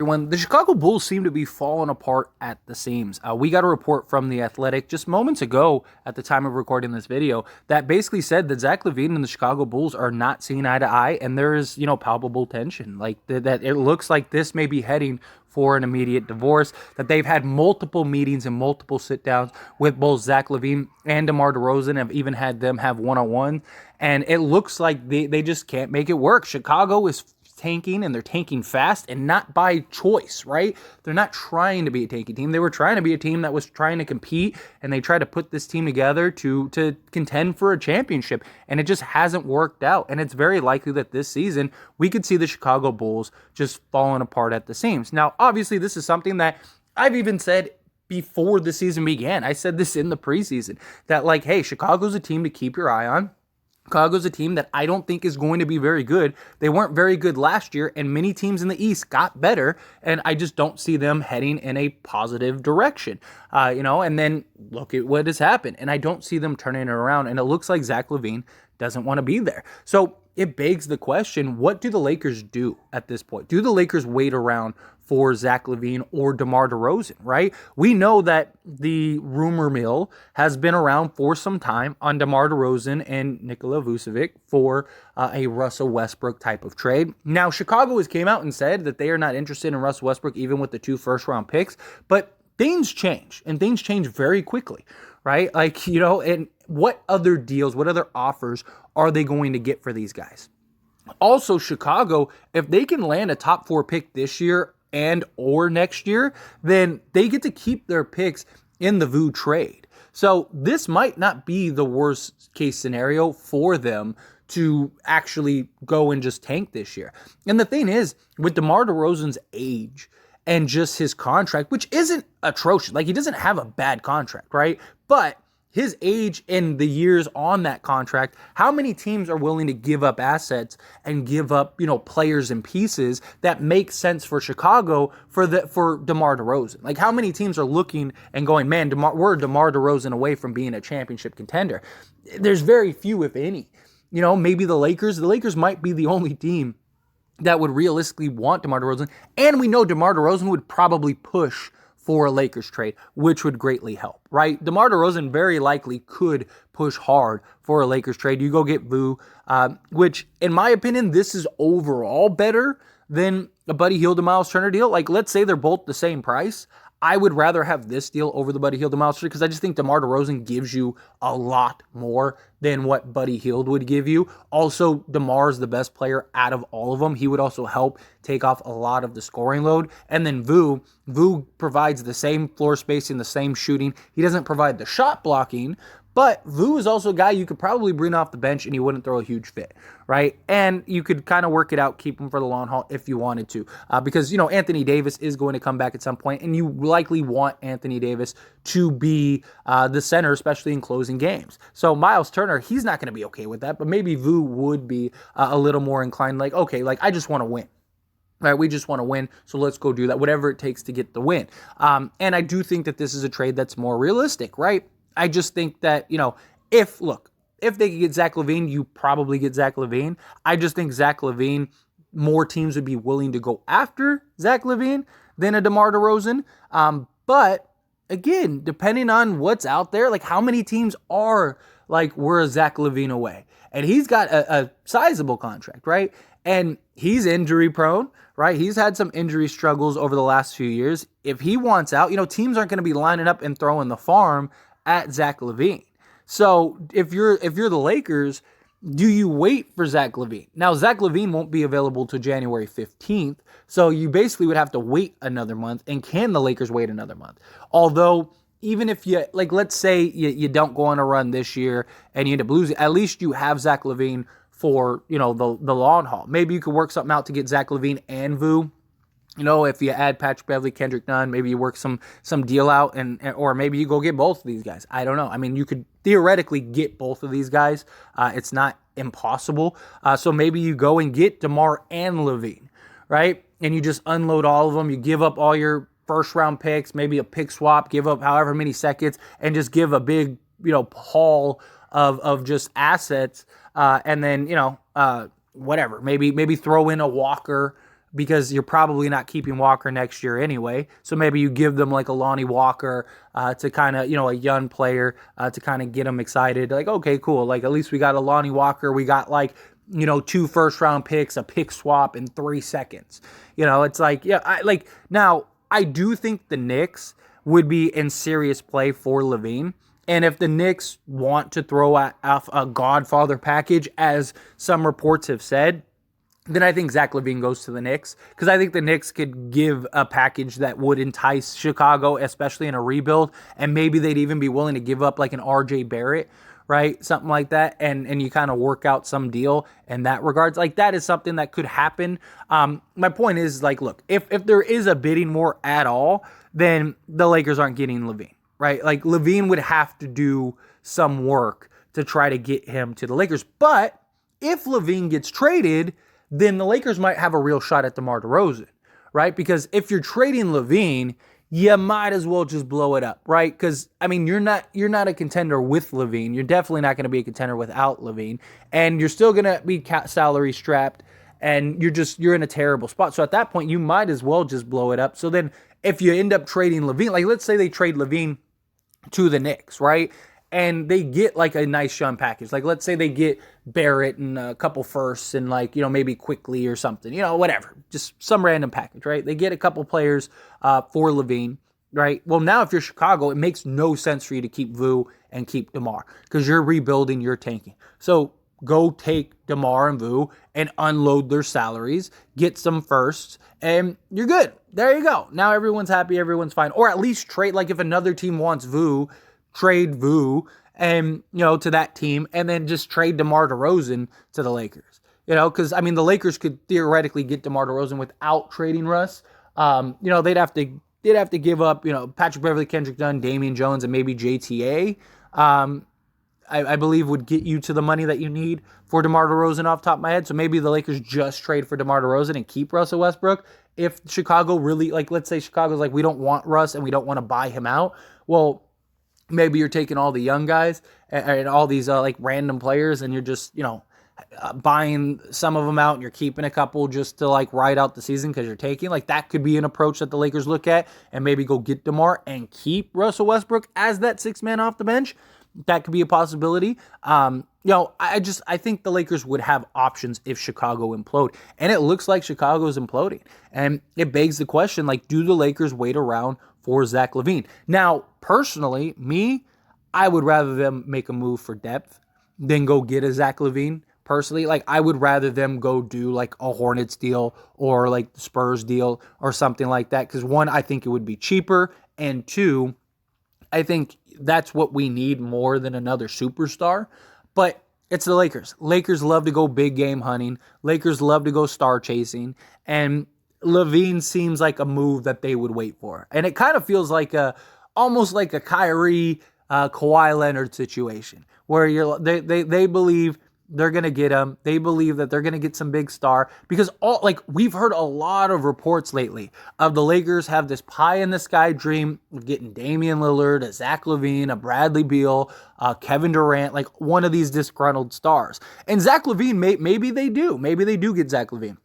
When the Chicago Bulls seem to be falling apart at the seams. We got a report from The Athletic just moments ago at the time of recording this video that basically said that Zach Lavine and the Chicago Bulls are not seeing eye to eye, and there is, palpable tension. Like that it looks like this may be heading for an immediate divorce, that they've had multiple meetings and multiple sit-downs with both Zach Lavine and DeMar DeRozan, have even had them have one-on-one, and it looks like they just can't make it work. Chicago is tanking, and they're tanking fast and not by choice, right? They're not trying to be a tanking team. They were trying to be a team that was trying to compete, and they tried to put this team together to contend for a championship, and it just hasn't worked out. And it's very likely that this season we could see the Chicago Bulls just falling apart at the seams. Now, obviously, this is something that I've even said before the season began. I said this in the preseason, that like, hey, Chicago's a team to keep your eye on. Chicago's a team that I don't think is going to be very good. They weren't very good last year, and many teams in the East got better, and I just don't see them heading in a positive direction. And then look at what has happened, and I don't see them turning it around, and it looks like Zach Lavine doesn't want to be there. So it begs the question, what do the Lakers do at this point? Do the Lakers wait around for Zach Lavine or DeMar DeRozan, right? We know that the rumor mill has been around for some time on DeMar DeRozan and Nikola Vucevic for a Russell Westbrook type of trade. Now, Chicago has came out and said that they are not interested in Russell Westbrook even with the 2 first-round picks, but things change, and things change very quickly, right? And what other deals, what other offers are they going to get for these guys? Also, Chicago, if they can land a top 4 pick this year and or next year, then they get to keep their picks in the Vu trade. So this might not be the worst case scenario for them to actually go and just tank this year. And the thing is, with DeMar DeRozan's age and just his contract, which isn't atrocious, like he doesn't have a bad contract, right? But his age and the years on that contract, how many teams are willing to give up assets and give up, players and pieces that make sense for Chicago for DeMar DeRozan? Like, how many teams are looking and going, man, we're DeMar DeRozan away from being a championship contender? There's very few, if any. Maybe the Lakers. The Lakers might be the only team that would realistically want DeMar DeRozan, and we know DeMar DeRozan would probably push for a Lakers trade, which would greatly help, right? DeMar DeRozan very likely could push hard for a Lakers trade. You go get Vu, which, in my opinion, this is overall better than a Buddy Hield to Miles Turner deal. Like, let's say they're both the same price. I would rather have this deal over the Buddy Hield to Miles Turner because I just think DeMar DeRozan gives you a lot more than what Buddy Hield would give you. Also, DeMar is the best player out of all of them. He would also help take off a lot of the scoring load. And then Vu provides the same floor spacing, the same shooting. He doesn't provide the shot blocking, but Vu is also a guy you could probably bring off the bench and he wouldn't throw a huge fit, right? And you could kind of work it out, keep him for the long haul if you wanted to. Because, Anthony Davis is going to come back at some point, and you likely want Anthony Davis to be the center, especially in closing games. So Miles Turner, he's not going to be okay with that, but maybe Vu would be a little more inclined, like, okay, like I just want to win. Right, we just want to win, so let's go do that, whatever it takes to get the win. And I do think that this is a trade that's more realistic, right? I just think that, if they could get Zach Lavine, you probably get Zach Lavine. I just think Zach Lavine, more teams would be willing to go after Zach Lavine than a DeMar DeRozan. But again, depending on what's out there, like how many teams are like, we're a Zach Lavine away. And he's got a sizable contract, right? And he's injury prone, right? He's had some injury struggles over the last few years. If he wants out, teams aren't going to be lining up and throwing the farm at Zach Lavine. So if you're the Lakers, do you wait for Zach Lavine? Now, Zach Lavine won't be available till January 15th, so you basically would have to wait another month. And can the Lakers wait another month? Although, even if you, like, let's say you don't go on a run this year and you end up losing, at least you have Zach Lavine for, the long haul. Maybe you could work something out to get Zach Lavine and Vu. If you add Patrick Beverley, Kendrick Nunn, maybe you work some deal out, or maybe you go get both of these guys. I don't know. I mean, you could theoretically get both of these guys. It's not impossible. So maybe you go and get DeMar and Lavine, right? And you just unload all of them. You give up all your first-round picks, maybe a pick swap, give up however many seconds, and just give a big, haul of just assets, and then, whatever. Maybe throw in a Walker because you're probably not keeping Walker next year anyway. So maybe you give them like a Lonnie Walker to kind of, a young player to kind of get them excited. Like, okay, cool. Like, at least we got a Lonnie Walker. We got like, 2 first-round picks, a pick swap in 3 seconds. It's like, now I do think the Knicks would be in serious play for Lavine. And if the Knicks want to throw out a Godfather package, as some reports have said, then I think Zach Lavine goes to the Knicks, because I think the Knicks could give a package that would entice Chicago, especially in a rebuild, and maybe they'd even be willing to give up like an RJ Barrett, right? Something like that, and you kind of work out some deal in that regards. Like, that is something that could happen. My point is, like, look, if there is a bidding war at all, then the Lakers aren't getting Lavine, right? Like, Lavine would have to do some work to try to get him to the Lakers. But if Lavine gets traded, then the Lakers might have a real shot at DeMar DeRozan, right? Because if you're trading Lavine, you might as well just blow it up, right? Because, I mean, you're not a contender with Lavine. You're definitely not going to be a contender without Lavine. And you're still going to be salary strapped, and you're in a terrible spot. So at that point, you might as well just blow it up. So then if you end up trading Lavine, like let's say they trade Lavine to the Knicks, right? And they get like a nice young package. Like, let's say they get Barrett and a couple firsts and like, maybe Quickly or something, whatever. Just some random package, right? They get a couple players for Lavine, right? Well, now if you're Chicago, it makes no sense for you to keep Vu and keep DeMar, because you're rebuilding, you're tanking. So go take DeMar and Vu and unload their salaries, get some firsts, and you're good. There you go. Now everyone's happy, everyone's fine. Or at least trade, like if another team wants Vu, trade Vu and, to that team, and then just trade DeMar DeRozan to the Lakers. Because, I mean, the Lakers could theoretically get DeMar DeRozan without trading Russ. They'd have to give up, Patrick Beverley, Kendrick Dunn, Damian Jones, and maybe JTA. I believe would get you to the money that you need for DeMar DeRozan off the top of my head. So maybe the Lakers just trade for DeMar DeRozan and keep Russell Westbrook. If Chicago really, like, let's say Chicago's like, we don't want Russ and we don't want to buy him out. Well, maybe you're taking all the young guys and all these like random players, and you're just, buying some of them out, and you're keeping a couple just to like ride out the season because you're taking. Like, that could be an approach that the Lakers look at, and maybe go get DeMar and keep Russell Westbrook as that 6th man off the bench. That could be a possibility. I think the Lakers would have options if Chicago implode. And it looks like Chicago is imploding. And it begs the question, like, do the Lakers wait around for Zach Lavine? Now, personally, I would rather them make a move for depth than go get a Zach Lavine. Personally, like, I would rather them go do like a Hornets deal or like the Spurs deal or something like that. Because 1, I think it would be cheaper. And 2, I think that's what we need more than another superstar. But it's the Lakers. Lakers love to go big game hunting. Lakers love to go star chasing. And Lavine seems like a move that they would wait for. And it kind of feels like almost like a Kyrie, Kawhi Leonard situation, where they believe they're going to get him. They believe that they're going to get some big star, because we've heard a lot of reports lately of the Lakers have this pie in the sky dream of getting Damian Lillard, a Zach Lavine, a Bradley Beal, Kevin Durant, like one of these disgruntled stars. And Zach Lavine, maybe they do. Maybe they do get Zach Lavine.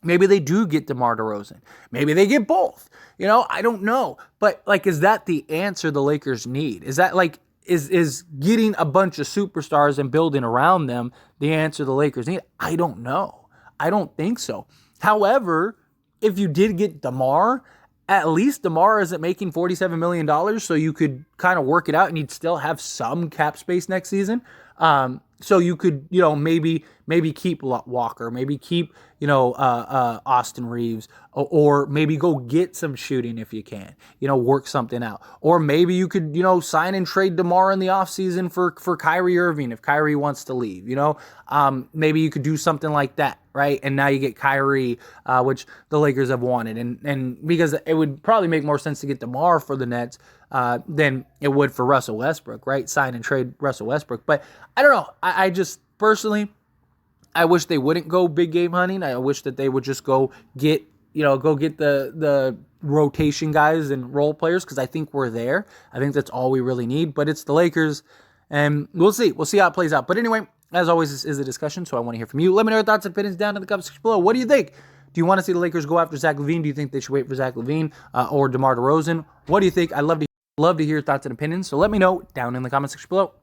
Maybe they do get DeMar DeRozan. Maybe they get both. I don't know. But like, is that the answer the Lakers need? Is that like, is getting a bunch of superstars and building around them the answer the Lakers need? I don't know. I don't think so. However, if you did get DeMar, at least DeMar isn't making $47 million, so you could kind of work it out and you'd still have some cap space next season. So you could, maybe keep Walker, maybe keep, Austin Reeves, or maybe go get some shooting if you can, work something out. Or maybe you could, sign and trade DeMar in the offseason for Kyrie Irving if Kyrie wants to leave, maybe you could do something like that, right? And now you get Kyrie, which the Lakers have wanted. And because it would probably make more sense to get DeMar for the Nets than it would for Russell Westbrook, right? Sign and trade Russell Westbrook. But I don't know. I just personally, I wish they wouldn't go big game hunting. I wish that they would just go get the rotation guys and role players, because I think we're there. I think that's all we really need. But it's the Lakers, and we'll see. We'll see how it plays out. But anyway, as always, this is a discussion, so I want to hear from you. Let me know your thoughts and opinions down in the comments below. What do you think? Do you want to see the Lakers go after Zach Lavine? Do you think they should wait for Zach Lavine or DeMar DeRozan? What do you think? I'd love to hear your thoughts and opinions. So let me know down in the comment section below.